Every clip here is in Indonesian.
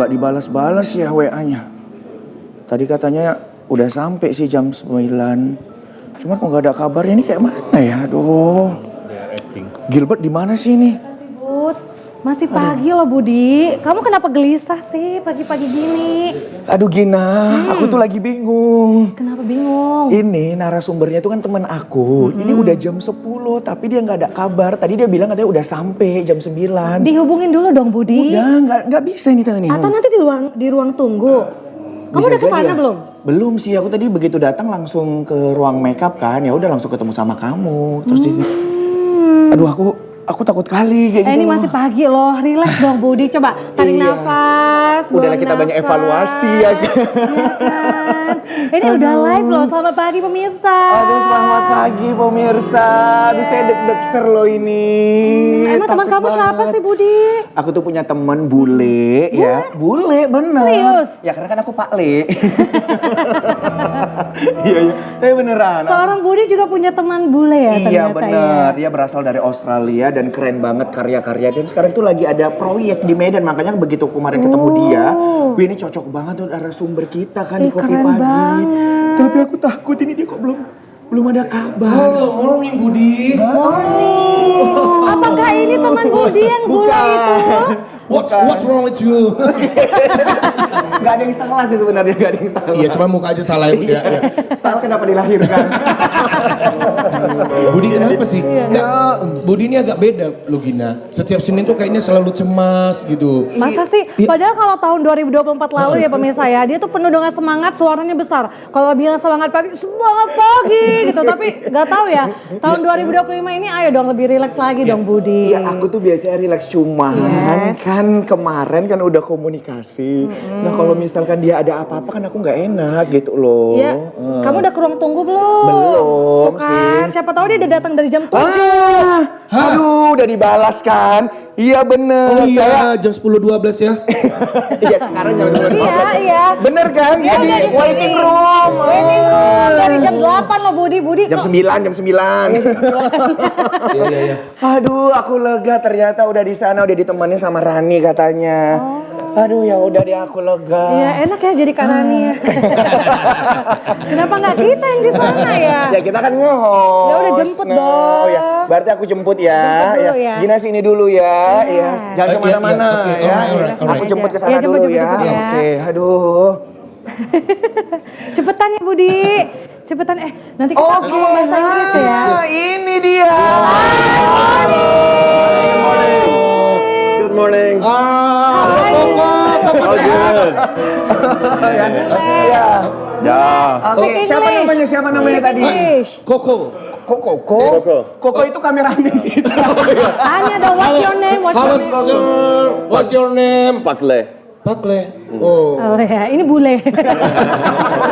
nggak dibalas-balas ya WA-nya? Tadi katanya udah sampai sih jam 9. Cuma kok nggak ada kabarnya, ini kayak mana ya? Aduh. Gilbert di mana sih ini? Masih Bud, masih pagi loh Budi. Kamu kenapa gelisah sih pagi-pagi gini? Aduh Gina, aku tuh lagi bingung. Kenapa bingung? Ini narasumbernya itu kan teman aku. Ini udah jam 10 tapi dia nggak ada kabar. Tadi dia bilang katanya udah sampai jam 9. Dihubungin dulu dong Budi. Udah nggak bisa ini tadi. Atau nanti di ruang tunggu. Kamu udah kesana belum? Belum sih, aku tadi begitu datang langsung ke ruang makeup kan. Ya udah langsung ketemu sama kamu. Terus aduh aku takut kali kayak gitu. Ini masih pagi loh, relax dong Budi. Coba tarik nafas. Udahlah kita banyak evaluasi ya. Iya kan? Ini udah live loh, selamat pagi pemirsa. Aduh selamat pagi pemirsa. Aduh saya deg-deg loh ini. Emang teman kamu siapa sih Budi? Aku tuh punya temen bule ya. Bule bener. Serius? Ya karena kan aku Pak Le. Iya. Tapi beneran. Seorang Budi juga punya teman bule ya ternyata. Iya bener, ya? dia berasal dari Australia dan keren banget karya-karya dia. Sekarang tuh lagi ada proyek di Medan, makanya begitu kemarin ketemu dia, wih ini cocok banget tuh narasumber kita kan di Kopi keren Pagi. banget. Tapi aku takut ini dia kok belum ada kabar. Halo, morning Budi. Apakah ini teman Budi yang bule itu? What's wrong with you? Gak ada yang salah sih sebenarnya, gak ada yang salah. Iya, cuma muka aja salah ya. Salah kenapa dilahirkan? Budi kenapa sih? Nggak, Budi ini agak beda loh Gina. Setiap Senin tuh kayaknya selalu cemas gitu. Masa sih? Padahal kalau tahun 2024 lalu ya pemirsa ya, dia tuh penuh dengan semangat, suaranya besar. Kalau bilang semangat pagi gitu. Tapi nggak tahu ya, tahun 2025 ini ayo dong lebih rileks lagi dong Budi. Iya aku tuh biasanya rileks cuman kan kemarin kan udah komunikasi. Nah kalau misalkan dia ada apa-apa kan aku nggak enak gitu loh. Iya. Kamu udah ke ruang tunggu belum? Belum Tuh kan, sih. siapa tahu dia udah datang dari jam 7. Aduh udah dibalas kan? Iya bener. Oh iya, jam 10.12 ya. Iya sekarang jam 10. Iya. Bener kan? Dia Jadi udah di waiting sini. room. Waiting room dari jam 8 loh Budi. Jam 9. Iya. Aduh, aku lega ternyata udah di sana, udah ditemani sama Rani katanya. Aduh, ya udah deh aku lega. Iya enak ya jadi Karani ya. Kenapa nggak kita yang di sana ya? Ya kita kan nge-host. Ya udah jemput dong. Ya. Berarti aku jemput ya. Jemput dulu ya. Gina sini dulu ya. Iya. Jangan kemana-mana Oke, ya. alright. Aku jemput ke sana Iya, jemput, dulu jemput, ya. jemput ya. Oke, aduh. Cepetan ya Budi. Cepetan nanti kita ngomong bahasa Inggris ya. Ini dia. Good morning. Koko sehat. Ya. Ya. Oke, siapa namanya tadi? English. Koko. Koko itu kameramen kita. Tanya dong, what's your name? What's your name? Pakle. Pakle. Oh. Oh ya, ini bule.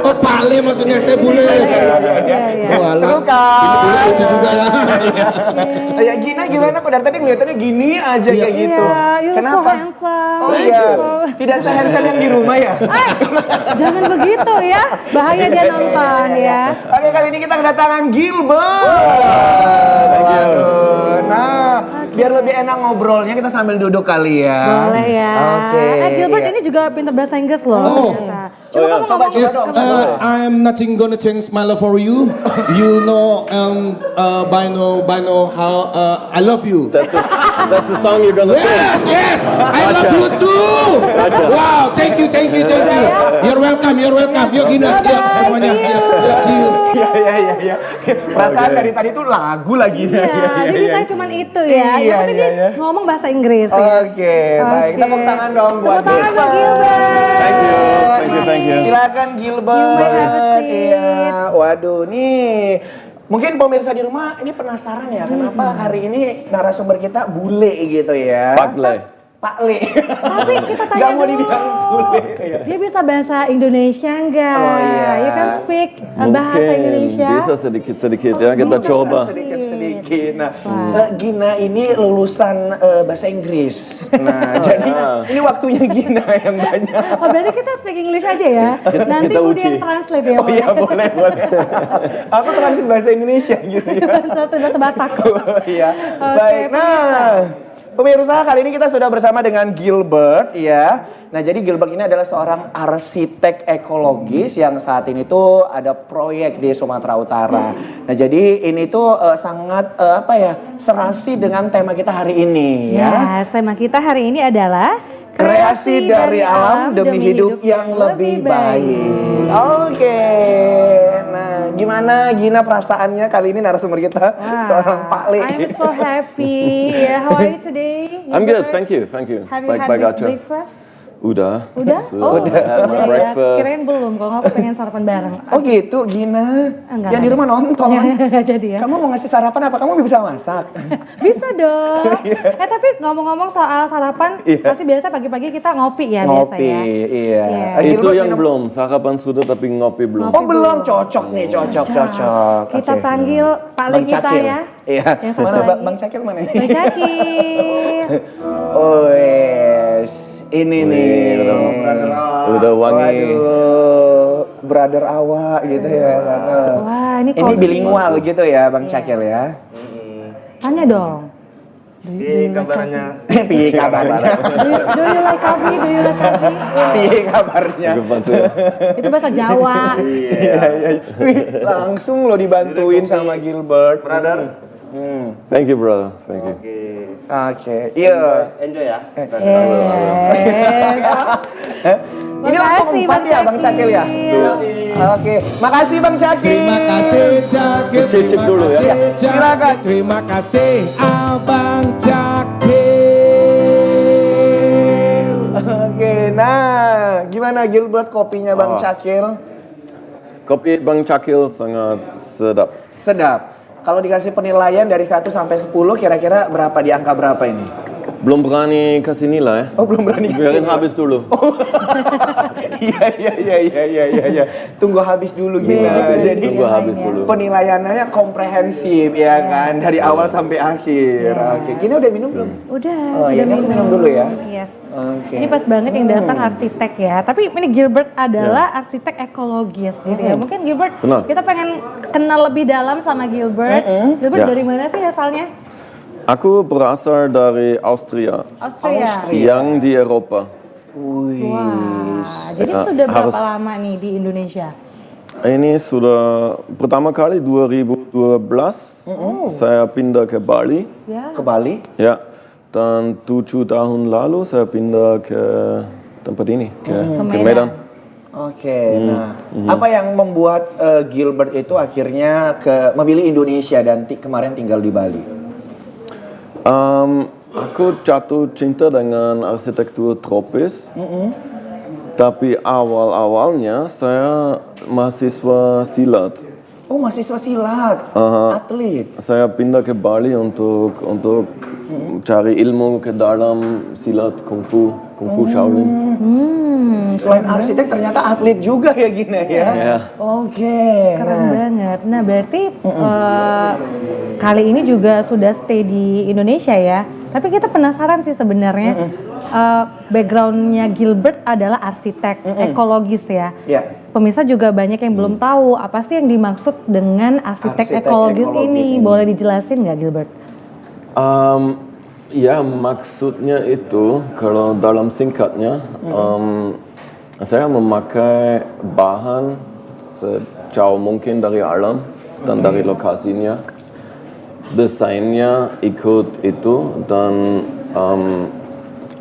Oh, Pakle maksudnya saya bule. Iya. Oh, alah. Seru kan? Ini bule lucu juga ya. Ya Gina gimana kok dari tadi ngeliatannya gini aja kayak gitu. Iya, you're Kenapa? so handsome. Oh iya, tidak se-handsome yang di rumah ya? Jangan begitu ya, bahaya dia nonton ya. Oke, kali ini kita kedatangan Gilbert. Waduh, nah biar lebih enak ngobrolnya kita sambil duduk kali ya. Boleh ya. Oke. Gilbert iya. ini juga pintar bahasa Inggris loh. Oh. ternyata. Coba Yes, dong. I'm nothing gonna change my love for you. You know, by now how I love you. That's the song you're gonna sing. Yes, I love you too. Wow, thank you. You're welcome. Yuk Gina, yuk semuanya. Yuk, see you. Iya. Perasaan dari tadi tuh lagu lagi. Iya, jadi saya cuma itu ya. Iya, Yang penting iya, dia ngomong bahasa Inggris ya. Oke, baik. Kita tepuk tangan dong buat Tepuk tangan buat Gilbert. Thank you. Silakan Gilbert. Gilbert, have a seat. Iya. Waduh, nih. Mungkin pemirsa di rumah ini penasaran ya kenapa hari ini narasumber kita bule gitu ya. Pakle. Pak Le. Tapi kita tanya Gak mau dulu. dibilang bule. Ya. Dia bisa bahasa Indonesia enggak? Oh, iya. You can speak bahasa Indonesia. Bisa sedikit ya, kita coba. Sedikit. Nah, Gina ini lulusan bahasa Inggris. Nah, jadi ini waktunya Gina yang banyak. Oh berarti kita speak English aja ya? Nanti kita Budi uji. yang translate ya? Oh iya boleh. Aku translate bahasa Indonesia gitu ya. Translate bahasa Batak. Oh iya. Oke, Baik. Nah, Pemirsa, kali ini kita sudah bersama dengan Gilbert ya. Nah, jadi Gilbert ini adalah seorang arsitek ekologis yang saat ini tuh ada proyek di Sumatera Utara. Nah, jadi ini tuh sangat serasi dengan tema kita hari ini ya. Tema kita hari ini adalah Kreasi dari alam demi hidup yang lebih baik. Oke. Nah, gimana Gina perasaannya kali ini narasumber kita seorang Pak Le. I'm so happy. How are you today? I'm good, thank you. Have you had breakfast? Udah. Udah? Sudah. Had my breakfast. Kirain belum, kalau nggak pengen sarapan bareng. Oh gitu, Gina. Enggak. Yang di rumah nonton. Jadi ya. Kamu mau ngasih sarapan apa? Kamu bisa masak? Bisa dong. Tapi ngomong-ngomong soal sarapan, pasti biasa pagi-pagi kita ngopi ya biasa Ngopi, ya. iya. Itu yang belum, sarapan sudah tapi ngopi belum. Oh belum, cocok nih, cocok. Kita Oke. panggil Pak Le Bang kita Cakil. ya. Iya. Yang satu Mana lagi. Bang Cakil mana nih? Bang Cakil. Oh yes, ini nih. Udah wangi. Waduh, brother awak gitu ya. Wah, ini Ini kopi. bilingual gitu ya Bang Cakil ya. Tanya dong. Di kabarnya. Piye kabarnya? Do you like coffee? Do you like coffee? Piye kabarnya? Aku bantu. Itu bahasa Jawa. Iya. Wih, langsung lo dibantuin sama Gilbert. Brother. Thank you, brother. Thank you. Oke, iya. Enjoy ya. Ini langsung Makasih, 4 Bang ya Bang Cakil ya? Oke, makasih Bang Cakil. Terima kasih Cakil, Cicip terima dulu ya. kasih Cakil, Silakan. terima kasih Abang Cakil. Oke, nah gimana Gilbert kopinya Bang Cakil? Kopi Bang Cakil sangat sedap. Sedap. Kalau dikasih penilaian dari 1 sampai 10 kira-kira berapa di angka berapa ini? Belum berani kasih nilai. Oh, belum berani kasih Biarin nilai. habis dulu. Iya. Tunggu habis dulu gimana? Jadi Tunggu habis dulu. penilaiannya komprehensif ya kan dari awal sampai akhir. Oke, Gini udah minum belum? Udah. Oh, ya, ini aku minum dulu ya. Yes. Oke. Ini pas banget yang datang arsitek ya. Tapi ini Gilbert adalah arsitek ekologis gitu ya. Mungkin Gilbert, Benar. kita pengen kenal lebih dalam sama Gilbert. Gilbert Ya. dari mana sih asalnya? Aku berasal dari Austria, Austria. yang di Eropa. Wah, jadi sudah berapa lama nih di Indonesia? Ini sudah pertama kali 2012 saya pindah ke Bali. Ya. Ke Bali? Ya, dan 7 tahun lalu saya pindah ke tempat ini, ke Medan. Medan. Oke, nah apa yang membuat Gilbert itu akhirnya memilih Indonesia dan kemarin tinggal di Bali? Aku jatuh cinta dengan arsitektur tropis. Tapi awal-awalnya saya mahasiswa silat. Oh, mahasiswa silat, atlet. Saya pindah ke Bali untuk cari ilmu ke dalam silat kungfu Shaolin. Selain arsitek ternyata atlet juga ya Gina ya. Ya. Oke. Keren banget. Nah berarti kali ini juga sudah stay di Indonesia ya. Tapi kita penasaran sih sebenarnya backgroundnya Gilbert adalah arsitek ekologis ya. Ya. Pemirsa juga banyak yang belum tahu apa sih yang dimaksud dengan arsitek Arsitek ekologis ekologis ini. ini. Boleh dijelasin nggak Gilbert? Ya, maksudnya itu kalau dalam singkatnya saya memakai bahan sejauh mungkin dari alam dan dari lokasinya. Desainnya ikut itu dan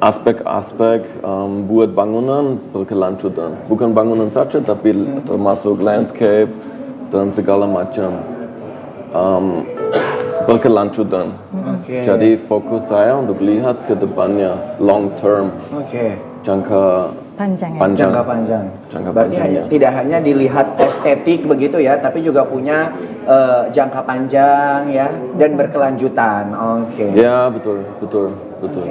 aspek-aspek buat bangunan berkelanjutan. Bukan bangunan saja tapi termasuk landscape dan segala macam berkelanjutan. Oke. Jadi fokus saya untuk lihat ke depannya long term, Oke. jangka Panjang ya? panjang. Jangka panjang. Jangka Berarti panjangnya. tidak hanya dilihat estetik begitu ya, tapi juga punya jangka panjang ya dan berkelanjutan. Oke. Ya, betul.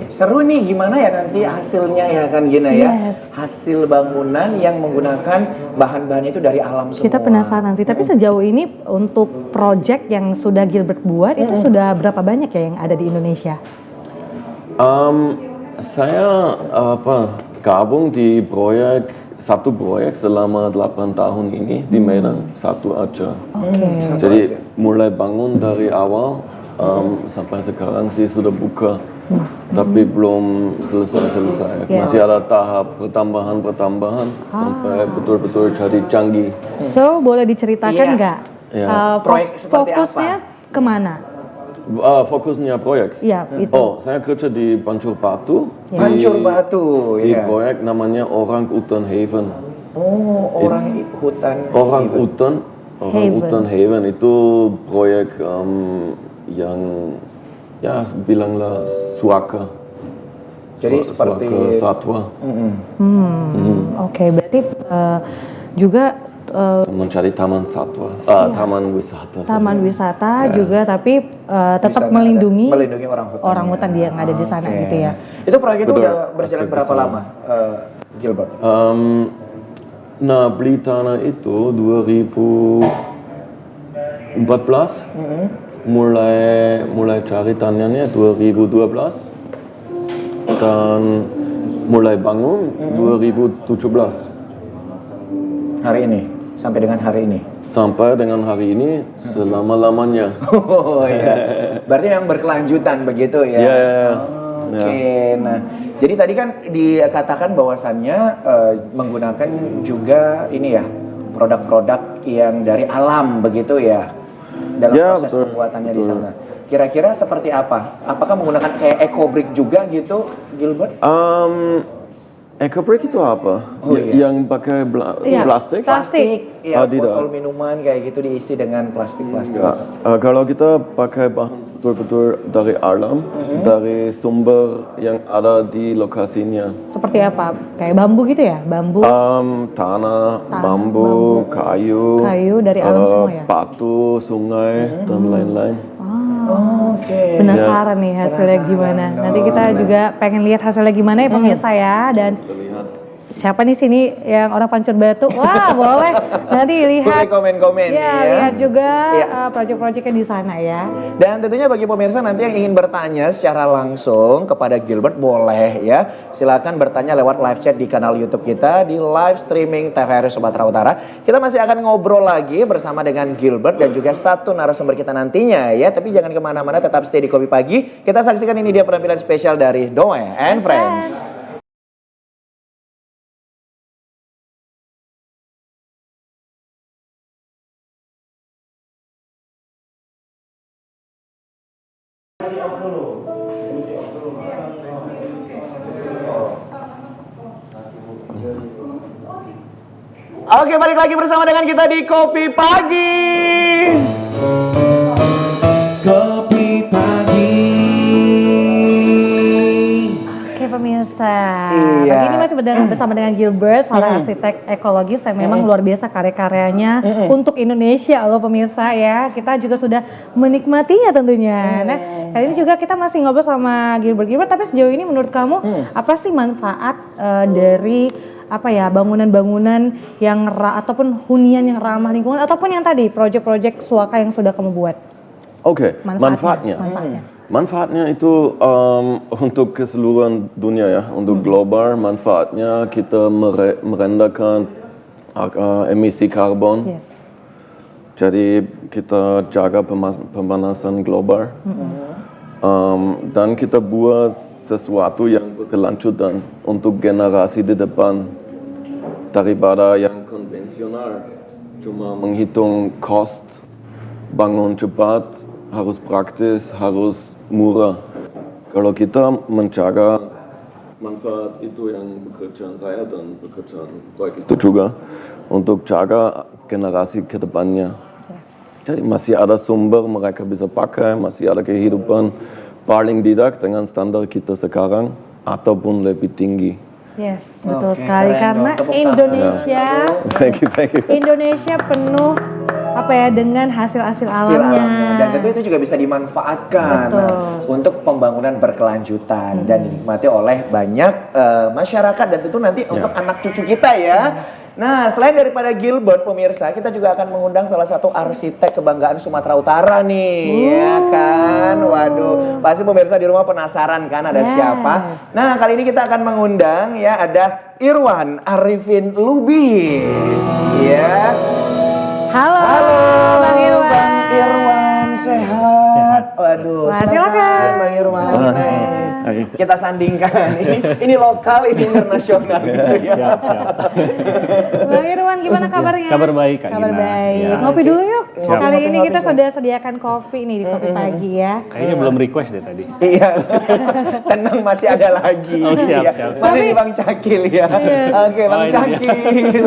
Seru nih gimana ya nanti hasilnya ya kan Gina ya. Yes. Hasil bangunan yang menggunakan bahan-bahan itu dari alam semua. Kita penasaran sih, tapi sejauh ini untuk project yang sudah Gilbert buat itu sudah berapa banyak ya yang ada di Indonesia? Saya gabung di satu proyek selama 8 tahun ini di Medan, satu aja. Jadi mulai bangun dari awal sampai sekarang sih sudah buka tapi belum selesai. Masih ada tahap pertambahan sampai betul-betul jadi canggih. So, boleh diceritakan nggak? Iya. Proyek seperti fokusnya kemana? Fokusnya proyek? Iya, itu. Oh, saya kerja di Pancur Batu. Pancur Batu, Di ya. proyek namanya Orang Utan Haven. Oh, orang hutan. Orang Utan Haven itu proyek yang ya bilanglah suaka. Jadi seperti suaka satwa. Oke, berarti juga Mencari taman satwa, taman wisata. taman wisata juga, tapi tetap melindungi orang hutan dia yang ada di sana gitu ya. Itu proyek itu Betul. udah berjalan Aspek berapa kesana. lama, Gilbert? Nah, beli tanah itu 2014, mulai cari tanahnya 2012 dan mulai bangun 2017 Hari ini, sampai dengan hari ini. sampai dengan hari ini selama-lamanya. Oh iya, berarti yang berkelanjutan begitu ya? Iya. Oke, nah jadi tadi kan dikatakan bahwasannya menggunakan juga ini ya, produk-produk yang dari alam begitu ya, dalam Ya, proses betul, pembuatannya di betul. sana. Kira-kira seperti apa? Apakah menggunakan kayak eco brick juga gitu, Gilbert? Eco brick itu apa? Oh, iya. Yang pakai Iya. plastik? Plastik. Ya, Tidak. botol minuman kayak gitu diisi dengan plastik-plastik. Kalau kita pakai bahan betul-betul dari alam, dari sumber yang ada di lokasinya. Seperti apa? Kayak bambu gitu ya? Bambu, Tanah, bambu, kayu, dari alam semua ya? batu, sungai, dan lain-lain. Oke. Penasaran nih hasilnya gimana. Nanti kita juga pengen lihat hasilnya gimana ya pemirsa ya. Dan siapa nih sini yang orang Pancur Batu? Wah, boleh nanti lihat. Boleh komen-komen Ya, ya. lihat juga Iya. proyek-proyeknya di sana ya. Dan tentunya bagi pemirsa nanti yang ingin bertanya secara langsung kepada Gilbert boleh ya. Silakan bertanya lewat live chat di kanal YouTube kita di live streaming TVRI Sumatera Utara. Kita masih akan ngobrol lagi bersama dengan Gilbert dan juga satu narasumber kita nantinya ya. Tapi jangan kemana-mana, tetap stay di Kopi Pagi. Kita saksikan ini dia penampilan spesial dari Doe and Friends. Oke, balik lagi bersama dengan kita di Kopi Pagi. Kopi Pagi. Oke pemirsa, Iya. pagi ini masih bersama dengan Gilbert, seorang arsitek ekologis yang memang luar biasa karya-karyanya untuk Indonesia loh pemirsa ya. Kita juga sudah menikmatinya tentunya. Nah, kali ini juga kita masih ngobrol sama Gilbert. Gilbert, tapi sejauh ini menurut kamu apa sih manfaat dari apa ya bangunan-bangunan yang ataupun hunian yang ramah lingkungan ataupun yang tadi proyek-proyek suaka yang sudah kamu buat? Oke, manfaatnya. Manfaatnya itu untuk keseluruhan dunia ya, untuk global. Manfaatnya kita merendahkan emisi karbon. Yes. Jadi kita jaga pemanasan global. Dan kita buat sesuatu yang berkelanjutan untuk generasi di depan daripada yang konvensional cuma menghitung cost, bangun cepat, harus praktis, harus murah. Kalau kita menjaga manfaat itu yang pekerjaan saya dan pekerjaan proyek itu juga untuk jaga generasi ke depannya. Jadi masih ada sumber mereka bisa pakai, masih ada kehidupan paling tidak dengan standar kita sekarang ataupun lebih tinggi. Yes, betul Oke, sekali keren karena dong, tepuk tangan. Indonesia Thank you. Indonesia penuh apa ya dengan hasil-hasil Hasil alamnya. Dan tentu itu juga bisa dimanfaatkan untuk pembangunan berkelanjutan dan dinikmati oleh banyak masyarakat dan tentu nanti untuk anak cucu kita ya. Nah, selain daripada Gilbert pemirsa, kita juga akan mengundang salah satu arsitek kebanggaan Sumatera Utara nih, ya kan? Waduh, pasti pemirsa di rumah penasaran kan ada siapa? Nah, kali ini kita akan mengundang ya ada Irwan Arifin Lubis, ya. Halo, Bang Irwan. Bang Irwan, sehat. Waduh, Wah, silakan. Bang Irwan. kita sandingkan. Ini lokal, ini internasional gitu ya. Siap, siap. Bang Irwan gimana kabarnya? Kabar baik, Kak Kabar Gina. baik. Ya. Ngopi dulu yuk. Siap. Kali ini Ngopi, kita siap. sudah sediakan kopi nih di kopi pagi ya. Kayaknya belum request deh tadi. Iya, tenang masih ada lagi. Oh, siap, Iya. siap. Mana nih Bang Cakil ya? Oke, Bang Oh, ini dia. Cakil.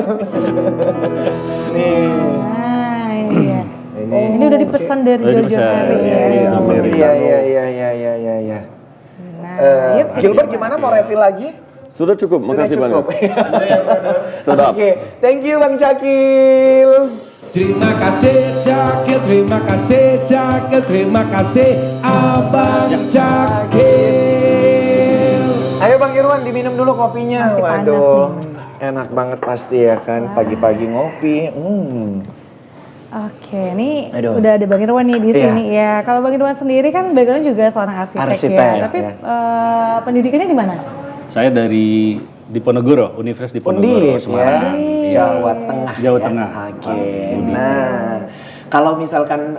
Nih. Nah, ini ya. Ini udah dipesan dari Udah Jojo dipesan, hari ya, ya. ini Amerika. Iya. Nah, yuk. Gilbert gimana mau refill lagi? Sudah cukup, Sudah makasih cukup. banyak. Sedap. Oke, thank you Bang Cakil. Terima kasih Cakil, terima kasih Cakil, terima kasih Abang Cakil. Ayo Bang Irwan diminum dulu kopinya. Masih panas Waduh, enak banget pasti ya kan pagi-pagi ngopi. Oke, ini Aduh. udah ada Bang Irwan nih di Iya. sini ya. Kalau Bang Irwan sendiri kan background juga seorang arsitek, Arsitek, ya. Tapi ya. pendidikannya di mana? Saya dari Diponegoro, Universitas Diponegoro, Undip ya, Semarang. Jawa Tengah. Jawa ya. Tengah. Oke. Nah, kalau misalkan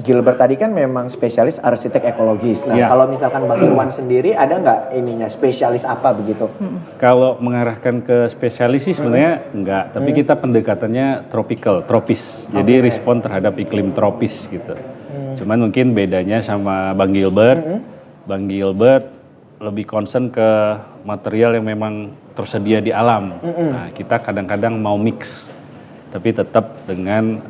Gilbert tadi kan memang spesialis arsitek ekologis. Nah, Iya. kalau misalkan Bang Irwan sendiri ada nggak ininya spesialis apa begitu? Kalau mengarahkan ke spesialis sih sebenarnya enggak, tapi kita pendekatannya tropis. Jadi respon terhadap iklim tropis gitu. Cuman mungkin bedanya sama Bang Gilbert. Bang Gilbert lebih concern ke material yang memang tersedia di alam. Nah, kita kadang-kadang mau mix, tapi tetap dengan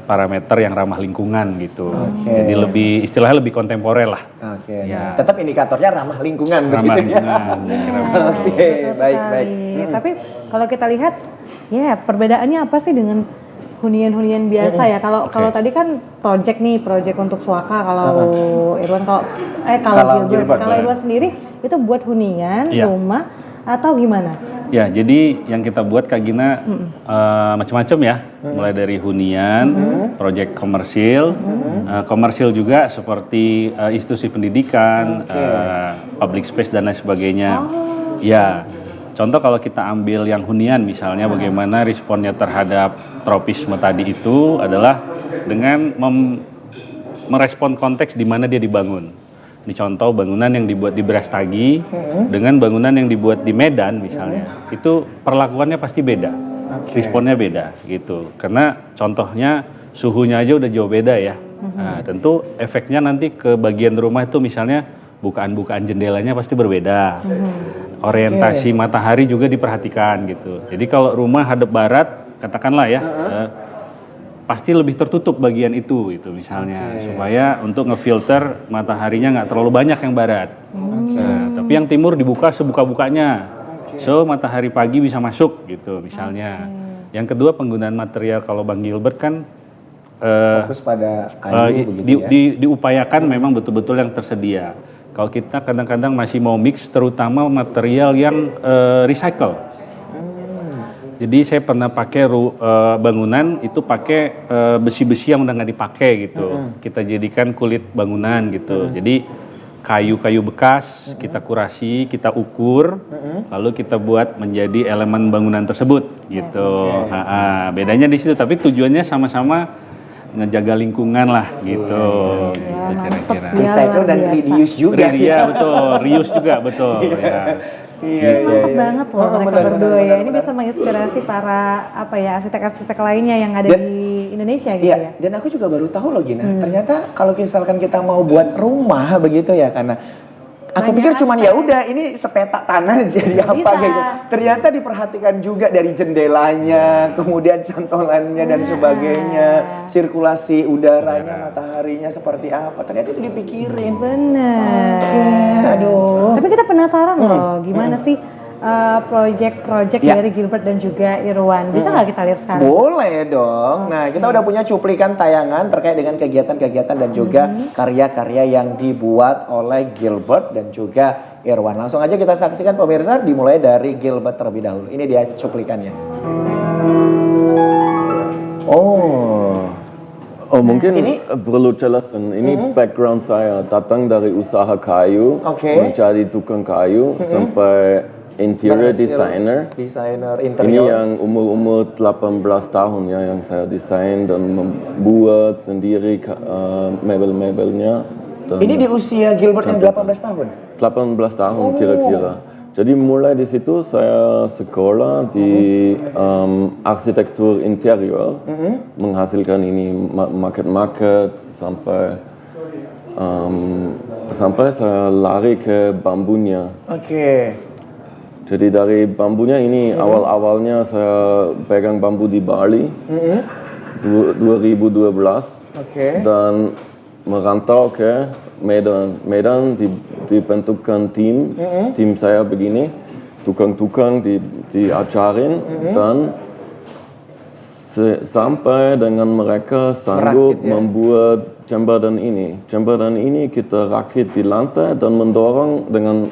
parameter yang ramah lingkungan gitu. Jadi istilahnya lebih kontemporer lah. Oke. Ya. Tetap indikatornya ramah lingkungan Ramah begitu ya. lingkungan. kira-kira. Oke, Betul baik. sekali. Tapi kalau kita lihat, ya perbedaannya apa sih dengan hunian-hunian biasa ya? Kalau tadi kan project untuk Suaka, kalau Irwan kalau Kalau Gilbert, Kalau Irwan sendiri itu buat hunian, Iya. rumah atau gimana? Ya, jadi yang kita buat Kak Gina macam-macam ya, mulai dari hunian, proyek komersil, komersil juga seperti institusi pendidikan, public space dan lain sebagainya. Ya, contoh kalau kita ambil yang hunian misalnya, bagaimana responnya terhadap tropisme tadi itu adalah dengan merespon konteks di mana dia dibangun. Ini contoh bangunan yang dibuat di Brastagi dengan bangunan yang dibuat di Medan misalnya, itu perlakuannya pasti beda, responnya beda gitu. Karena contohnya suhunya aja udah jauh beda ya. Nah, tentu efeknya nanti ke bagian rumah itu misalnya bukaan-bukaan jendelanya pasti berbeda. Orientasi matahari juga diperhatikan gitu. Jadi kalau rumah hadap barat, katakanlah ya. Pasti lebih tertutup bagian itu misalnya supaya untuk ngefilter mataharinya nggak terlalu banyak yang barat. Nah, tapi yang timur dibuka sebuka-bukanya, so matahari pagi bisa masuk gitu misalnya. Yang kedua penggunaan material, kalau Bang Gilbert kan Fokus pada kayu begitu ya. diupayakan memang betul-betul yang tersedia. Kalau kita kadang-kadang masih mau mix, terutama material yang recycle. Jadi saya pernah pakai bangunan itu pakai besi-besi yang udah nggak dipakai gitu. Kita jadikan kulit bangunan gitu. Jadi kayu-kayu bekas kita kurasi, kita ukur, lalu kita buat menjadi elemen bangunan tersebut gitu. Bedanya di situ, tapi tujuannya sama-sama ngejaga lingkungan lah gitu. Gitu kira-kira. Recycle dan reuse juga. Iya betul, reuse juga betul ya. Mantap banget loh mereka berdua ya. Ini bisa menginspirasi para arsitek-arsitek lainnya yang ada di Indonesia gitu ya. Dan aku juga baru tahu loh Gina, ternyata kalau misalkan kita mau buat rumah begitu ya, karena aku pikir cuman ya udah ini sepetak tanah jadi apa Bisa. gitu. Ternyata diperhatikan juga dari jendelanya, kemudian cantolannya dan sebagainya, sirkulasi udaranya, mataharinya seperti apa. Ternyata itu dipikirin. Bener. Aduh. Tapi kita penasaran loh, gimana sih project-project dari Gilbert dan juga Irwan. Bisa nggak kita lihat sekarang? Boleh dong. Nah, kita udah punya cuplikan tayangan terkait dengan kegiatan-kegiatan dan juga karya-karya yang dibuat oleh Gilbert dan juga Irwan. Langsung aja kita saksikan pemirsa, dimulai dari Gilbert terlebih dahulu. Ini dia cuplikannya. Oh mungkin perlu jelaskan, ini background saya datang dari usaha kayu, menjadi tukang kayu sampai interior designer. Desainer Ini interior. yang umur 18 tahun ya yang saya desain dan membuat sendiri mebel-mebelnya. Dan Ini di usia Gilbert yang 18 tahun? 18 tahun kira-kira. Jadi mulai di situ saya sekolah di arsitektur interior, menghasilkan ini market sampai saya lari ke bambunya. Oke. Jadi dari bambunya ini awal-awalnya saya pegang bambu di Bali 2012 dan merantau ke Medan. Medan dibentukkan tim saya begini, tukang-tukang diajarin dan sampai dengan mereka sanggup Merakit, ya? membuat jembatan ini. Jembatan ini kita rakit di lantai dan mendorong dengan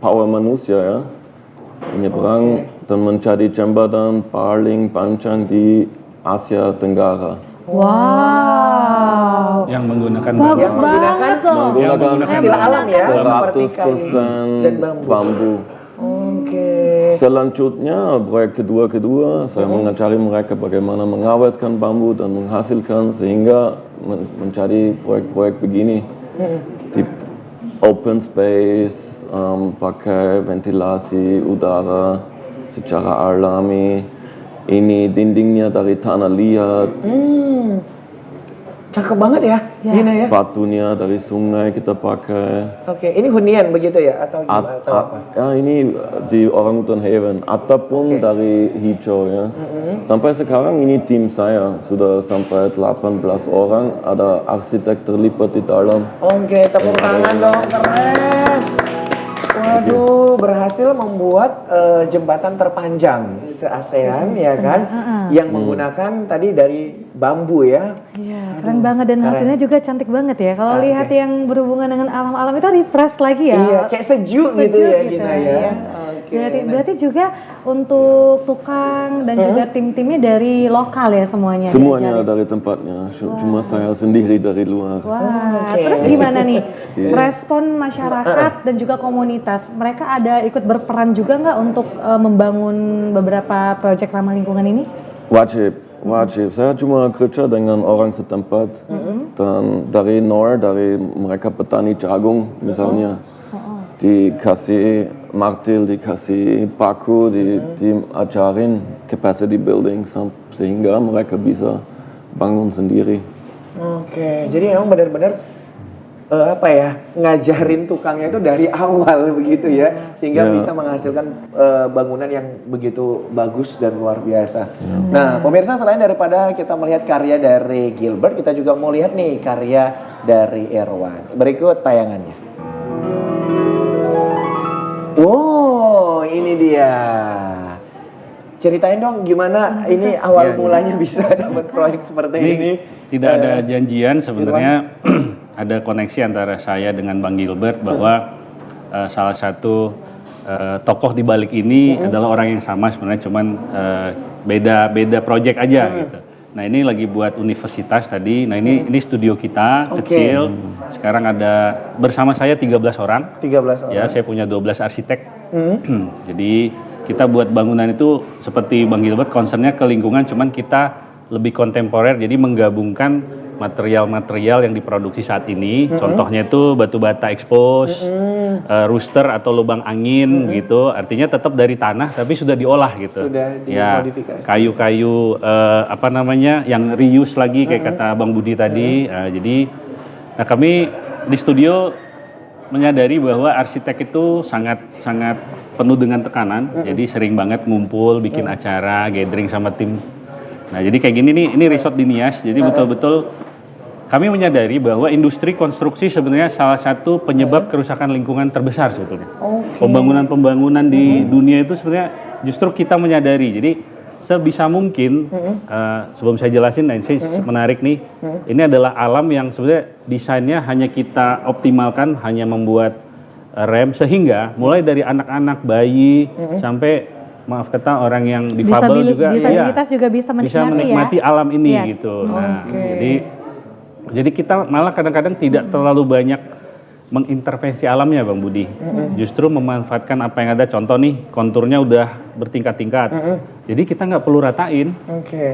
power manusia ya, menyeberang dan menjadi jembatan paling panjang di Asia Tenggara. Wow. Yang menggunakan Bagus bambu. banget loh. Menggunakan hasil alam ya, seperti kayu 100% dan bambu. bambu. Selanjutnya proyek kedua saya mengajari mereka bagaimana mengawetkan bambu dan menghasilkan sehingga menjadi proyek-proyek begini di open space, pakai ventilasi udara secara alami. Ini dindingnya dari tanah liat, Cakep banget ya, Gina ya. batunya dari sungai kita pakai. Oke, ini hunian begitu ya atau gimana atau apa? Ya ini di Orangutan Haven, atap pun dari hijau ya. Sampai sekarang ini tim saya sudah sampai 18 orang, ada arsitek terlibat di dalam. Oke, tepuk tangan dong, keren. Waduh, berhasil membuat jembatan terpanjang se-ASEAN ya kan, yang menggunakan tadi dari bambu ya. Iya, keren banget dan hasilnya juga cantik banget ya. Kalau lihat yang berhubungan dengan alam-alam itu refresh lagi ya. Iya, kayak sejuk gitu ya Gina ya. Yes. Oke. Berarti juga untuk tukang dan juga tim-timnya dari lokal ya semuanya. Semuanya diajarin. dari tempatnya, cuma saya sendiri dari luar. Wah, terus gimana nih respon masyarakat dan juga komunitas? Mereka ada ikut berperan juga nggak untuk membangun beberapa proyek ramah lingkungan ini? Wajib. Saya cuma kerja dengan orang setempat dan dari mereka petani jagung misalnya. Dikasih martil, dikasih paku, diajarin capacity building sehingga mereka bisa bangun sendiri. Oke, jadi emang benar-benar ngajarin tukangnya itu dari awal begitu ya, sehingga bisa menghasilkan bangunan yang begitu bagus dan luar biasa. Nah, pemirsa, selain daripada kita melihat karya dari Gilbert, kita juga mau lihat nih karya dari Erwan. Berikut tayangannya. Oh, ini dia. Ceritain dong gimana ini awal mulanya bisa dapat proyek seperti ini. Tidak ada janjian sebenarnya. Ada koneksi antara saya dengan Bang Gilbert bahwa salah satu tokoh di balik ini adalah orang yang sama sebenarnya, cuman beda project aja gitu. Nah ini lagi buat universitas tadi. Nah ini studio kita kecil. Sekarang ada bersama saya 13 orang. 13 orang. Ya, saya punya 12 arsitek. Jadi kita buat bangunan itu seperti Bang Gilbert concernnya ke lingkungan, cuman kita lebih kontemporer. Jadi menggabungkan material-material yang diproduksi saat ini. Contohnya itu batu bata expose, rooster atau lubang angin gitu. Artinya tetap dari tanah tapi sudah diolah gitu. Sudah dimodifikasi. Kayu-kayu yang reuse lagi kayak kata Bang Budi tadi. Jadi kami di studio menyadari bahwa arsitek itu sangat penuh dengan tekanan. Jadi sering banget ngumpul, bikin acara, gathering sama tim. Nah jadi kayak gini nih, ini resort di Nias. Jadi betul-betul kami menyadari bahwa industri konstruksi sebenarnya salah satu penyebab kerusakan lingkungan terbesar sebetulnya. Pembangunan-pembangunan di dunia itu sebenarnya justru kita menyadari. Jadi sebisa mungkin, sebelum saya jelasin, nah ini menarik nih, ini adalah alam yang sebenarnya desainnya hanya kita optimalkan, hanya membuat rem sehingga mulai dari anak-anak, bayi, sampai maaf kata orang yang difabel juga, disabilitas juga bisa menikmati alam ini Yes. gitu. Nah, jadi kita malah kadang-kadang tidak terlalu banyak mengintervensi alamnya, Bang Budi. Justru memanfaatkan apa yang ada. Contoh nih, konturnya udah bertingkat-tingkat. Jadi kita nggak perlu ratain.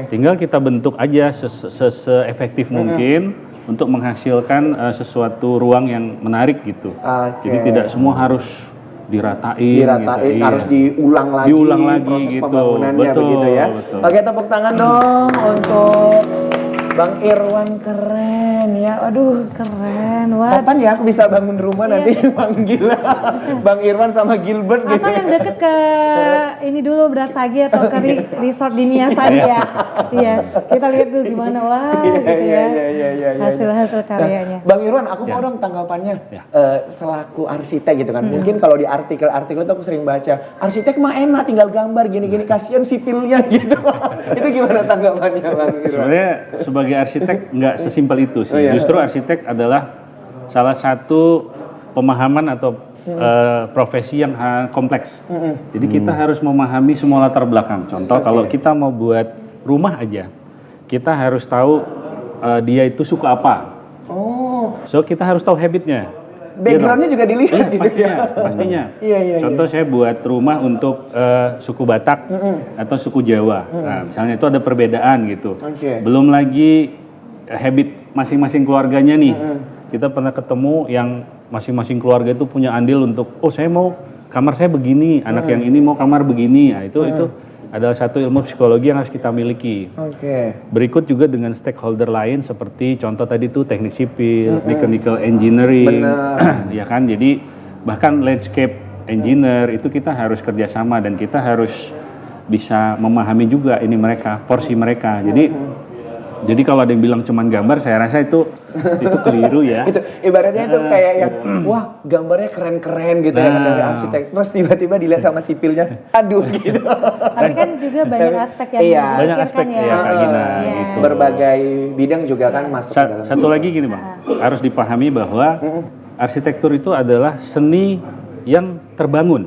Tinggal kita bentuk aja se-efektif mungkin. untuk menghasilkan sesuatu ruang yang menarik gitu. Oke. Jadi tidak semua harus diratain, Diratain, gitu. harus diulang lagi, Diulang lagi proses gitu. pembangunannya Betul, begitu ya. betul. Oke, tepuk tangan dong untuk Bang Irwan, keren ya. Aduh, Keren, wah. kapan ya aku bisa bangun rumah nanti manggil Bang Irwan sama Gilbert gitu. Atau yang deket ke ini dulu Brastagi atau ke resort di Nias tadi ya. Iya, kita lihat dulu gimana, wah gitu ya. Iya. Hasil-hasil karyanya. Bang Irwan, aku mau dong tanggapannya Ya. selaku arsitek gitu kan. Mungkin kalau di artikel-artikel itu aku sering baca, arsitek mah enak tinggal gambar gini-gini, kasihan sipilnya gitu. Itu gimana tanggapannya Bang Irwan? Sebenarnya sebagai arsitek nggak sesimpel itu sih. Oh, iya. Justru arsitek adalah salah satu pemahaman atau profesi yang kompleks. Jadi kita harus memahami semua latar belakang. Contoh kalau kita mau buat rumah aja, kita harus tahu dia itu suka apa. Oh, So kita harus tahu habitnya. backgroundnya juga dilihat gitu ya. Pastinya. Iya. Contoh saya buat rumah untuk suku Batak atau suku Jawa. Nah, misalnya itu ada perbedaan gitu. Oke. Belum lagi habit masing-masing keluarganya nih. Kita pernah ketemu yang masing-masing keluarga itu punya andil untuk, oh saya mau kamar saya begini, anak yang ini mau kamar begini. Nah, itu adalah satu ilmu psikologi yang harus kita miliki. Oke. Berikut juga dengan stakeholder lain seperti contoh tadi tuh teknik sipil, mechanical engineering, ya kan. Jadi bahkan landscape engineer itu kita harus kerjasama dan kita harus bisa memahami juga ini mereka, porsi mereka. Jadi kalau ada yang bilang cuman gambar, saya rasa itu keliru ya. Itu ibaratnya itu kayak yang wah gambarnya keren-keren gitu ya kan dari arsitek, terus tiba-tiba dilihat sama sipilnya, aduh gitu. Tapi kan juga banyak aspek yang Iya. Banyak aspek ya. ya Kak Gina Iya. gitu. Berbagai bidang juga kan masuk ke dalam Satu lagi gini Bang, harus dipahami bahwa arsitektur itu adalah seni yang terbangun.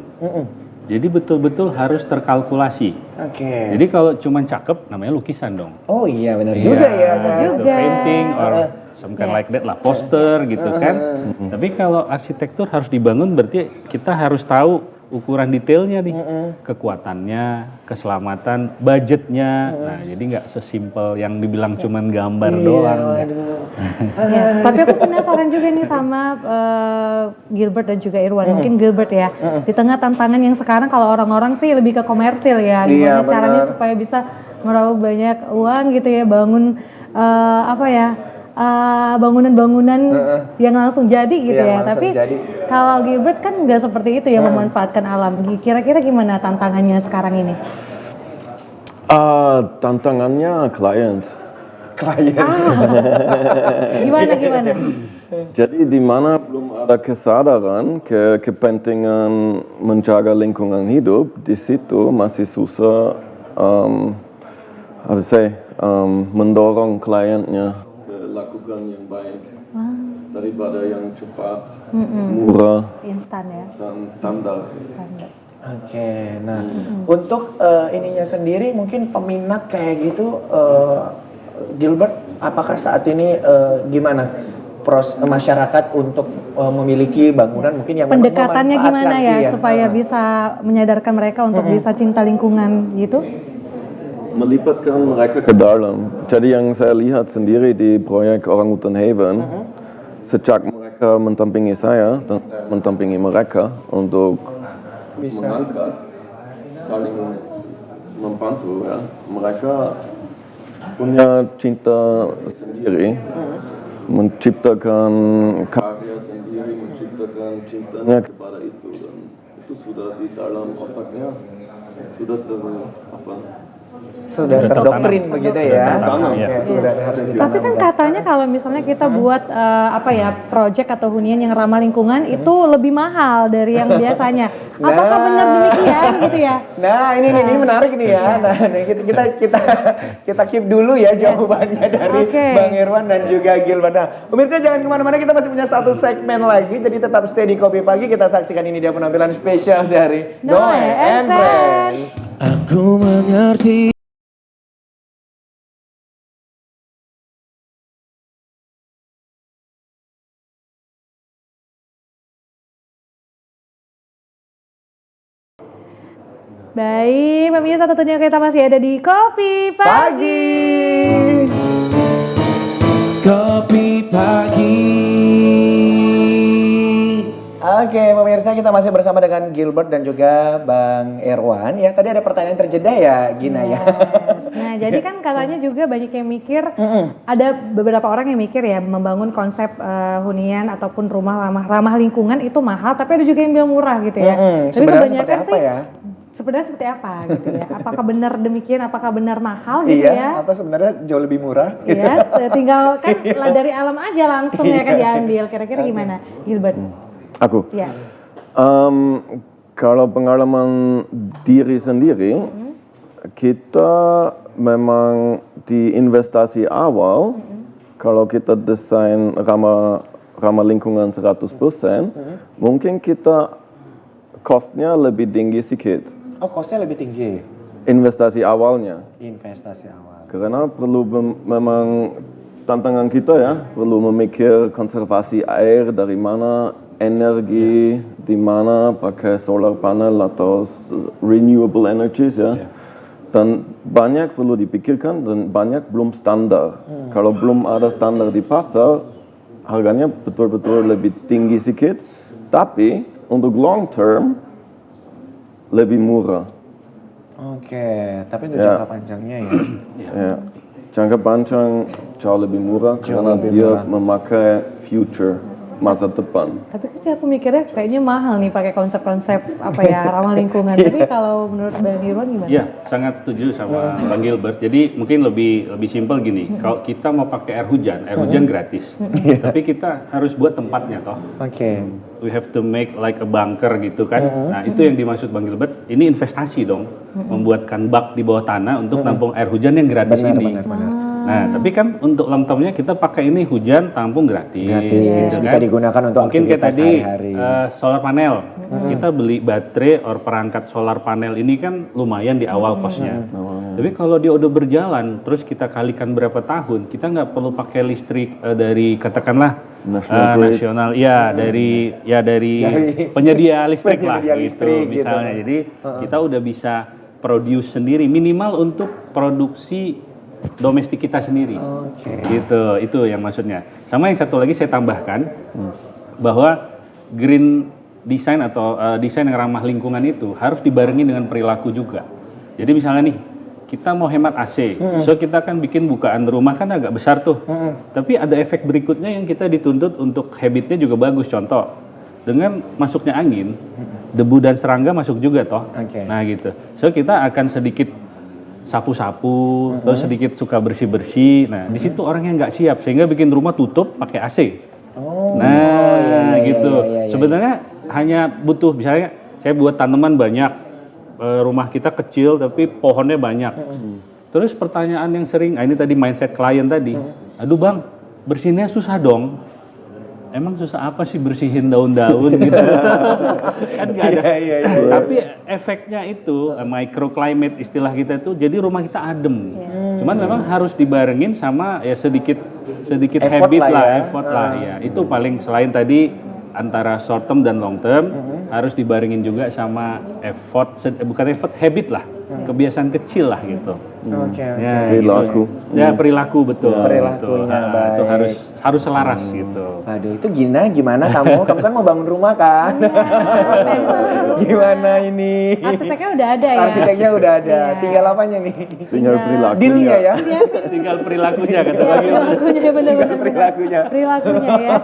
Jadi betul-betul harus terkalkulasi. Oke. Jadi kalau cuma cakep namanya lukisan dong. Oh iya benar juga ya kan. Gitu, painting or some kind like that lah, poster gitu kan. Tapi kalau arsitektur harus dibangun berarti kita harus tahu ukuran detailnya nih, kekuatannya, keselamatan, budgetnya. Nah, jadi nggak sesimpel yang dibilang cuman gambar doang. Yes, tapi aku penasaran juga nih sama Gilbert dan juga Irwan. Mungkin Gilbert ya, di tengah tantangan yang sekarang kalau orang-orang sih lebih ke komersil ya, Iya, gimana caranya benar. supaya bisa meraup banyak uang gitu ya, bangun bangunan-bangunan yang langsung jadi gitu Yang ya. langsung Tapi jadi. kalau Gilbert kan nggak seperti itu ya, memanfaatkan alam. Kira-kira gimana tantangannya sekarang ini? Tantangannya klien. Gimana? Jadi di mana belum ada kesadaran kepentingan menjaga lingkungan hidup, di situ masih susah mendorong kliennya ke lakukan yang baik daripada yang cepat, murah, Instan ya. dan standar. Oke, nah untuk ininya sendiri mungkin peminat kayak gitu, Gilbert, apakah saat ini gimana masyarakat untuk memiliki bangunan mungkin yang memang Pendekatannya memanfaatkan, gimana ya iya. supaya bisa menyadarkan mereka untuk bisa cinta lingkungan gitu? Melibatkan mereka ke dalam. Jadi yang saya lihat sendiri di proyek Orangutan Haven, sejak mereka mendampingi saya dan saya mendampingi mereka untuk mengangkat, saling membantu ya. Mereka punya cinta sendiri, menciptakan karya sendiri, menciptakan cintanya kepada itu, dan itu sudah di dalam otaknya, sudah terdoktrin begitu ya. Tertanam, Oke, ya. sudah harus Tapi kan katanya kalau misalnya kita buat project atau hunian yang ramah lingkungan itu lebih mahal dari yang biasanya. Apakah benar demikian gitu ya? Nah, ini menarik nih ya. Nah, kita keep dulu ya jawabannya dari Oke. Bang Irwan dan juga Gilbert. Nah, pemirsa jangan kemana-mana, kita masih punya satu segmen lagi. Jadi tetap stay di Kopi Pagi. Kita saksikan ini dia penampilan spesial dari Noe and Friends. Aku mengerti. Baik, pemirsa tentunya kita masih ada di Kopi Pagi. Pagi. Kopi pagi. Oke, pemirsa kita masih bersama dengan Gilbert dan juga Bang Erwan. Ya, tadi ada pertanyaan terjeda ya, Gina ya. Nah, jadi kan katanya juga banyak yang mikir, ada beberapa orang yang mikir ya membangun konsep hunian ataupun rumah ramah lingkungan itu mahal, tapi ada juga yang bilang murah gitu ya. Tapi Sebenarnya seperti kebanyakan apa ya? sebenarnya seperti apa gitu ya? Apakah benar demikian? Apakah benar mahal gitu Iya, ya? atau sebenarnya jauh lebih murah? Iya, tinggal kan dari alam aja langsung ya kan diambil. Kira-kira gimana, Gilbert? Aku. Ya. Kalau pengalaman diri sendiri, kita memang di investasi awal, kalau kita desain ramah lingkungan 100%, mungkin kita cost-nya lebih tinggi sedikit. Oh, cost-nya lebih tinggi. Investasi awalnya. Investasi awal. Karena perlu memang tantangan kita ya, perlu memikir konservasi air, dari mana energi, di mana pakai solar panel atau renewable energies ya. Dan banyak perlu dipikirkan dan banyak belum standar. Kalau belum ada standar di pasar, harganya betul-betul lebih tinggi sedikit, tapi untuk long term lebih murah. Oke, tapi untuk jangka panjangnya ya. Ya. Jangka panjang jauh lebih murah karena dia memakai future, masa depan. Tapi kan saya pemikirnya kayaknya mahal nih pakai konsep-konsep apa ya ramah lingkungan. Tapi kalau menurut Bang Irwan gimana? Ya, sangat setuju sama Bang Gilbert. Jadi mungkin lebih simpel gini. Kalau kita mau pakai air hujan gratis. Tapi kita harus buat tempatnya toh. Oke. We have to make like a bunker gitu kan. Nah, itu yang dimaksud Bang Gilbert. Ini investasi dong. Membuatkan bak di bawah tanah untuk nampung air hujan yang gratis ini. Benar. Nah, tapi kan untuk long termnya kita pakai ini hujan tampung gratis. Gitu Bisa kan. digunakan untuk Mungkin kayak aktivitas tadi hari-hari. solar panel. Kita beli baterai or perangkat solar panel ini kan lumayan di awal kosnya. Tapi kalau dia udah berjalan, terus kita kalikan berapa tahun, kita nggak perlu pakai listrik dari katakanlah nasional, dari penyedia listrik lah Penyedia gitu listrik, misalnya. gitu. Jadi kita udah bisa produce sendiri minimal untuk produksi domestik kita sendiri. Gitu, itu yang maksudnya. Sama yang satu lagi saya tambahkan bahwa green design atau desain yang ramah lingkungan itu harus dibarengi dengan perilaku juga. Jadi misalnya nih, kita mau hemat AC, so kita kan bikin bukaan rumah kan agak besar tuh. Tapi ada efek berikutnya yang kita dituntut untuk habitnya juga bagus. Contoh, dengan masuknya angin, debu dan serangga masuk juga toh. Nah gitu. So kita akan sedikit sapu-sapu, terus sedikit suka bersih-bersih. Nah, di situ orang yang nggak siap sehingga bikin rumah tutup pakai AC. Gitu. Sebenarnya hanya butuh misalnya saya buat tanaman banyak, rumah kita kecil tapi pohonnya banyak. Terus pertanyaan yang sering, ini tadi mindset klien tadi, aduh bang, bersihinnya susah dong. Emang susah apa sih bersihin daun-daun gitu? Kan nggak ada. Tapi efeknya itu microclimate istilah kita itu, jadi rumah kita adem. Cuman memang harus dibarengin sama ya sedikit Effort habit lah lah, ya. effort lah ya. Itu paling selain tadi antara short term dan long term harus dibarengin juga sama bukan effort, habit lah, kebiasaan kecil lah gitu. Ya, Perilaku. Ya perilaku betul. Perilakunya Betul. baik. Itu harus selaras gitu. Aduh, itu gimana kamu? Kamu kan mau bangun rumah kan? Gimana ini? Arsiteknya udah ada ya. Arsiteknya udah ada. Tinggal apanya nih? Tinggal perilakunya. Dealnya ya? Tinggal perilakunya kata Iya, Bang Gilbert. perilakunya ya benar-benar. Perilakunya. Perilakunya ya.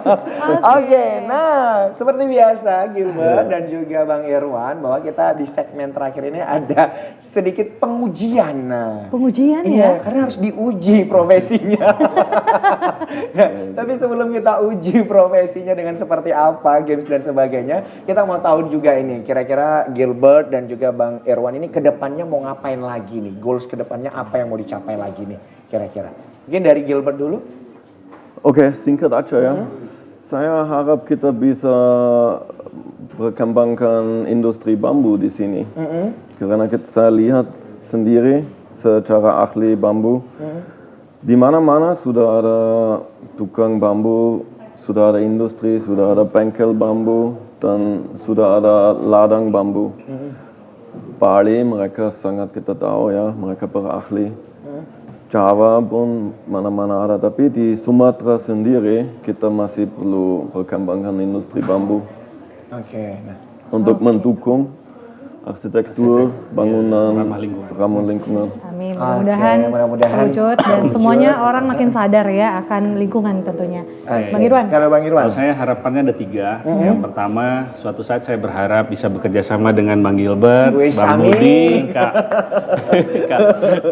Oke, nah seperti biasa Gilbert dan juga Bang Irwan bahwa kita di segmen terakhir ini ada sedikit pengujian. Nah, Pengujian iya, ya. karena harus diuji profesinya. Nah, tapi sebelum kita uji profesinya dengan seperti apa, games dan sebagainya, kita mau tahu juga ini, kira-kira Gilbert dan juga Bang Irwan ini kedepannya mau ngapain lagi nih? Goals kedepannya apa yang mau dicapai lagi nih, kira-kira? Mungkin dari Gilbert dulu. Oke, singkat aja ya. Saya harap kita bisa berkembangkan industri bambu di sini. Karena saya lihat sendiri secara ahli bambu, di mana-mana sudah ada tukang bambu, sudah ada industri, sudah ada bengkel bambu, dan sudah ada ladang bambu. Bali mereka sangat kita tahu ya, mereka berahli. Jawa pun mana-mana ada, tapi di Sumatera sendiri kita masih perlu perkembangan industri bambu Oke, nah. untuk mendukung arsitektur, bangunan, ramah lingkungan. Amin. Mudah-mudahan mudah-mudahan. terwujud dan semuanya orang makin sadar ya akan lingkungan tentunya. Oke. Bang Irwan. Kalau Bang Irwan. Kalau saya harapannya ada 3. Yang pertama, suatu saat saya berharap bisa bekerja sama dengan Bang Gilbert, Wih, Bang Sani. Budi, Kak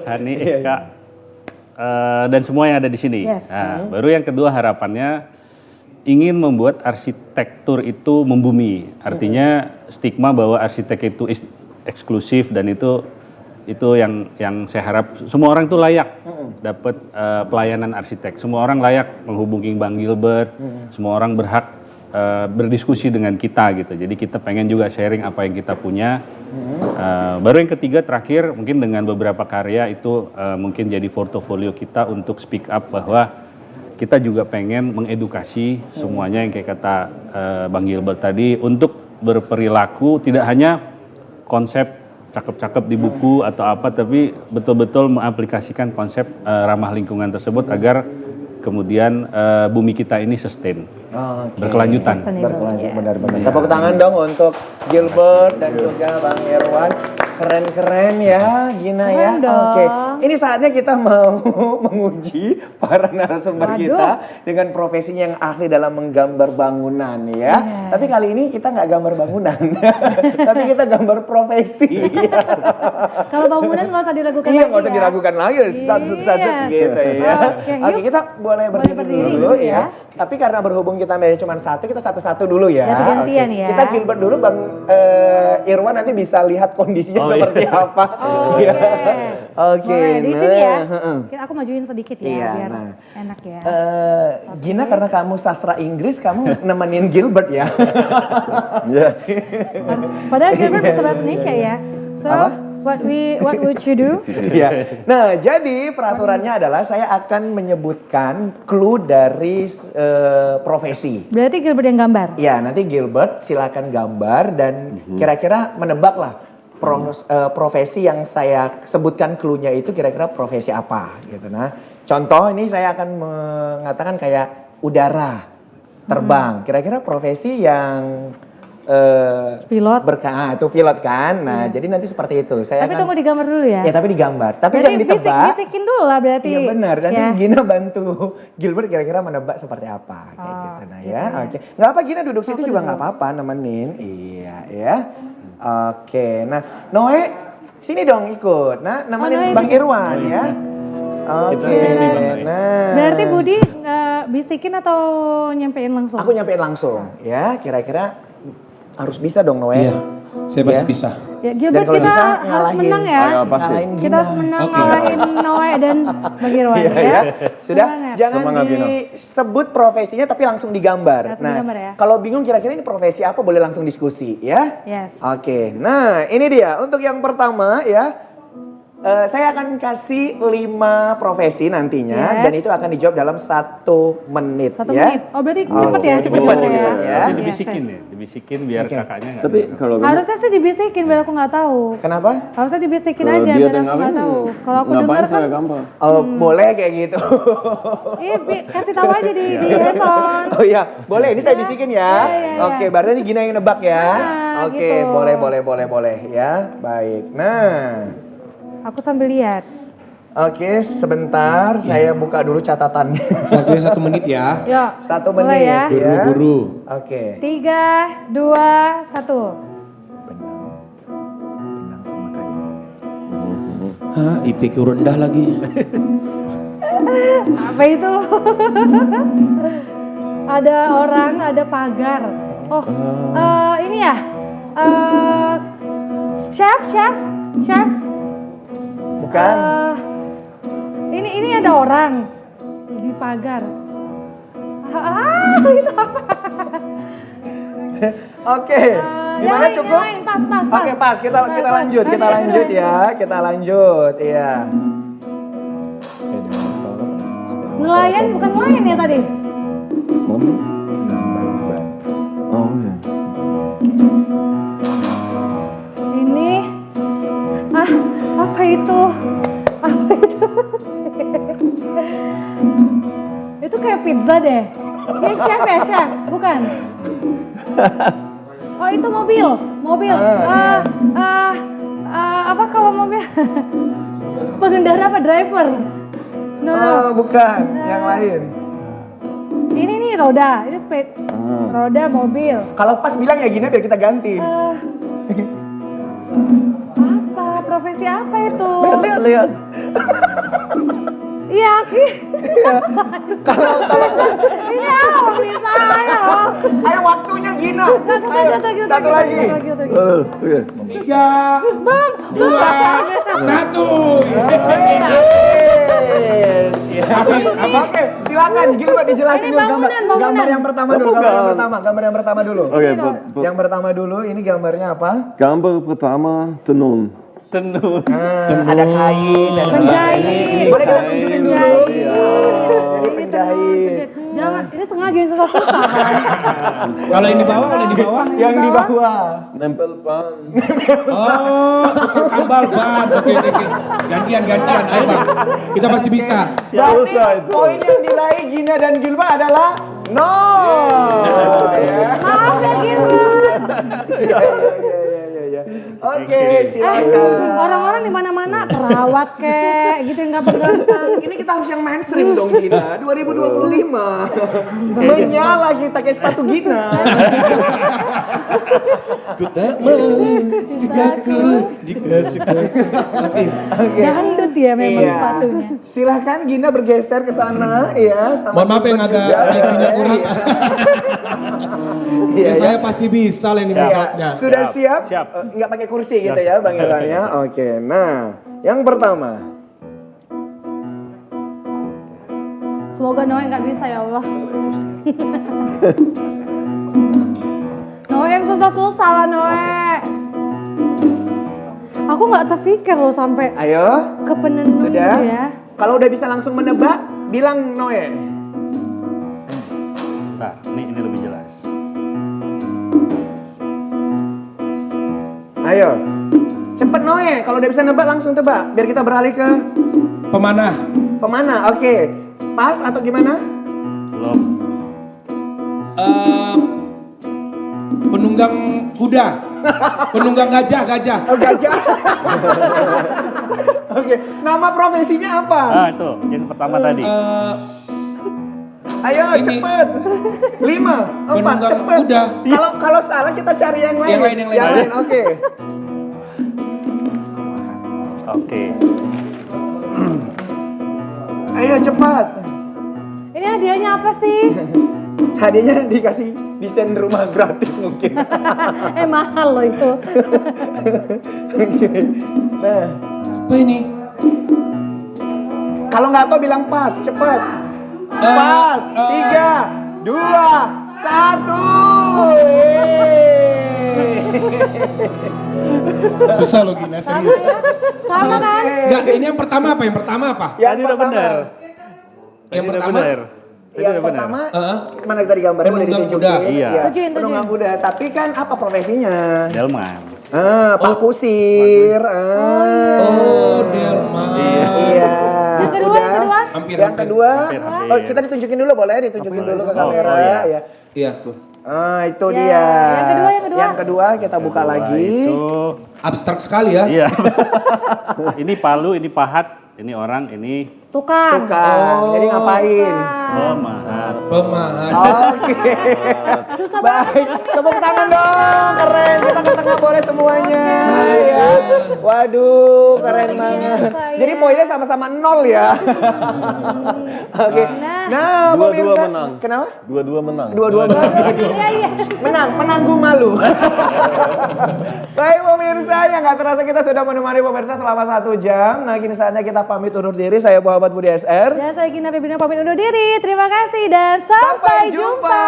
Sani, Kak dan semua yang ada di sini. Yes. Nah, baru yang kedua harapannya ingin membuat arsitektur itu membumi. Artinya stigma bahwa arsitek itu eksklusif dan itu yang saya harap semua orang tuh layak dapat pelayanan arsitek. Semua orang layak menghubungi Bang Gilbert. Semua orang berhak berdiskusi dengan kita gitu. Jadi kita pengen juga sharing apa yang kita punya. Baru yang ketiga terakhir mungkin dengan beberapa karya itu mungkin jadi portofolio kita untuk speak up bahwa kita juga pengen mengedukasi semuanya yang kayak kata Bang Gilbert tadi untuk berperilaku tidak hanya konsep cakep-cakep di buku atau apa, tapi betul-betul mengaplikasikan konsep ramah lingkungan tersebut agar kemudian bumi kita ini sustain, berkelanjutan. Berkelanjut benar-benar. Tepuk tangan dong untuk Gilbert dan juga Bang Irwan. Keren-keren ya, Gina ya. Keren dong. Oke, ini saatnya kita mau menguji para narasumber kita dengan profesinya yang ahli dalam menggambar bangunan ya. Tapi kali ini kita nggak gambar bangunan, tapi kita gambar profesi. Kalau bangunan nggak usah diragukan Iya, lagi nggak usah ya. diragukan lagi, satu-satu gitu ya. Oke, Oke, kita boleh berdiri berdiri dulu dulu ya. Tapi karena berhubung kita meja cuma satu, kita satu-satu dulu ya. Ganti-gantian Oke. ya. Kita Gilbert dulu, Bang Irwan nanti bisa lihat kondisinya seperti apa. Iya. Oke, Boleh, di sini ya. heeh. Aku majuin sedikit ya Iya, biar nah. enak ya. Gina, karena kamu sastra Inggris, kamu nemenin Gilbert ya. Ya, Padahal Gilbert bisa bahasa Indonesia ya. So, Apa? what would you do? Iya. Nah, jadi peraturannya adalah saya akan menyebutkan clue dari profesi. Berarti Gilbert yang gambar. Ya, nanti Gilbert silakan gambar dan kira-kira menebaklah profesi yang saya sebutkan clue-nya itu kira-kira profesi apa gitu. Nah, contoh ini saya akan mengatakan kayak udara, terbang. Kira-kira profesi yang Pilot. itu pilot kan. Nah, jadi nanti seperti itu. Saya Tapi akan tunggu digambar dulu ya. Ya, tapi digambar. Tapi Berarti jangan ditebak. bisikin dulu lah berarti. Iya benar. Nanti Ya. Gina bantu Gilbert kira-kira menebak seperti apa kayak gitu. Nah ya, oke. Nggak apa Gina duduk situ juga nggak apa-apa, nemenin. Iya ya. Oke. Nah, Noe sini dong ikut. Nah, nemenin Noe. Bang Irwan ya. Oke. Nah. Berarti Budi bisikin atau nyampein langsung? Aku nyampein langsung ya. Kira-kira harus bisa dong Noe. Iya, saya pasti Ya. bisa. Ya, Dan Gilbert kalau kita bisa harus ngalahin. menang ya. Ayo, pasti. Ngalahin Kita Gina. harus menang Oke. ngalahin Noe dan Bang Irwan Iya ya. ya. Sudah, Semangat. jangan Semangat, Gina. disebut profesinya tapi langsung digambar. Langsung Nah, digambar ya. kalau bingung kira-kira ini profesi apa boleh langsung diskusi ya. Yes. Oke, nah ini dia untuk yang pertama ya. Saya akan kasih 5 profesi nantinya Yes. dan itu akan dijawab dalam 1 menit 1 ya. menit. Oh berarti cepet ya? Cepet jawabannya ya. Tapi Yes, dibisikin yes. ya, dibisikin biar Oke. kakaknya nggak tapi dengar. kalau Harusnya sih dibisikin biar aku nggak tahu. Kenapa? Harusnya dibisikin kalau aja dia biar aku dengerin, nggak tahu. Kalau aku ngapain denger kan, saya gambar? Oh, boleh kayak gitu. iya kasih tahu aja di handphone. Oh iya, boleh. Ini saya bisikin ya. Iya, iya. Oke, berarti ini Gina yang nebak ya. Nah, Oke, gitu. boleh ya. Baik. Nah, Aku sambil lihat. oke, sebentar saya buka dulu catatannya. Waktunya 1 menit ya. Yuk. 1 mulai menit ya. ya. Buru-buru. Oke. 3, 2, 1. Hah, IPK rendah lagi. Apa itu? Ada orang, ada pagar. Oh, ini ya. Chef. Bukan. Ini ada orang di pagar. Itu apa? Oke. Gimana yang cukup? lain, pas. Oke, pas. Kita lanjut, kita lanjut ya. Kita lanjut, iya. Nelayan bukan nelayan ya tadi? Oh iya. Ini apa itu? Apa itu? Itu kayak pizza deh. Ini chef ya, chef? Bukan? Oh itu mobil. Apa kalau mobil? Pengendara apa driver? No. Oh, bukan, yang lain. Ini nih roda, ini spade. Roda mobil. Kalau pas bilang ya Gina biar kita ganti. Apa? Profesi apa itu? Lihat. Iya, Kalau ini apa misalnya? ayo waktunya Gina. Satu lagi. 3, 2, 1. Habis. Oke, silakan Gilbert dijelasin Ini dulu bangunan. gambar yang pertama dulu. Gambar yang pertama dulu. Oke, Yang pertama dulu ini gambarnya apa? gambar pertama tenun. Tenun. Ada kain dan Penjahit. Boleh kita tunjukin dulu. Penjahit. Jadi penjahit. Jangan, ini sengaja susah-susah. Kalau yang di bawah, Yang di bawah. Nempel ban. Oh, tukang tambal ban. Oke. Gantian. Ayo Bang. Kita pasti bisa. Berarti poin yang diraih Gina dan Gilbert adalah 0. Maaf ya Gilbert. Iya. Oke, silakan. Orang-orang di mana-mana perawat kek, gitu yang gampang-gampang. Ini kita harus yang mainstream dong Gina. 2025. Menyala kita kayak sepatu Gina. Ku tak mau jikaku dikecukup. Oke. Dangdut ya memang Iya. sepatunya. Silakan Gina bergeser ke sana ya. Sama Mohon maaf yang Gilbert agak juga. IQ-nya kurang. Iya, Ya saya pasti bisa lah ini menjawabnya. Sudah siap? Siap. Nggak pakai kursi gitu ya Bang Irwan ya. Oke, nah yang pertama. Semoga Noe nggak bisa ya Allah. Noe yang susah-susah lah Noe. Aku nggak terpikir loh sampai Ayo, ke penenun sudah. ya. Kalau udah bisa langsung menebak, bilang Noe. Nah, ini lebih jelas. Ayo, cepet Noe. Kalau udah bisa nebak langsung tebak. Biar kita beralih ke Pemanah. pemana. Oke, pas atau gimana? Belum. Penunggang kuda. Penunggang gajah. Oh, gajah. Oke, nama profesinya apa? Ah, itu yang pertama tadi. Ayo Ini. cepet. 5, 4, Penunggang cepet. kuda. Kalau salah kita cari yang lain. Yang lain. Oke. Oke. Ayo cepat. Ini hadiahnya apa sih? Hadiahnya dikasih desain rumah gratis mungkin. Mahal loh itu. Oke. Nah, Apa ini? kalau nggak tahu bilang pas, cepat. 4, 3, 2, 1. Susah loh Gina, serius. Sama kan? Enggak, ini yang pertama apa? Yang pertama apa? Yang Tadi udah pertama. benar. Yang Tadi udah pertama? benar. Tadi Yang udah benar. pertama, Heeh. mana tadi gambarnya udah Penunggang ditunjukin? kuda. Iya. Ya, Tunjukin. penunggang kuda. Tapi kan apa profesinya? Delman. Pak Kusir. Oh, Delma. Iya. Yang kedua, udah. yang kedua? Hampir. Yang kedua, Hampir. oh kita ditunjukin dulu boleh? Ditunjukin dulu ke kamera. Oh, iya. Ya. Iya. Itu Ya, dia. yang kedua. Kita buka lagi. Itu. Abstrak sekali ya. Iya. Ini palu, ini pahat, ini orang, ini Tukang. Tukang. Jadi ngapain? pemahat. Pemahat. Oke. Baik. Tepuk tangan dong. Keren. Kita ke tengah boleh semuanya. Ya. Waduh, keren banget. Jadi poinnya sama-sama 0 ya. Oke. Nah, Dua-dua pemirsa. menang. Kenapa? Dua-dua menang. Dua-dua menang. Iya. Menang, penanggung malu. Baik pemirsa, yang gak terasa kita sudah menemani pemirsa selama 1 jam. Nah kini saatnya kita pamit undur diri. Saya Muhammad Budi SR. Dan saya Gina Pebina pamit undur diri. Terima kasih dan sampai jumpa.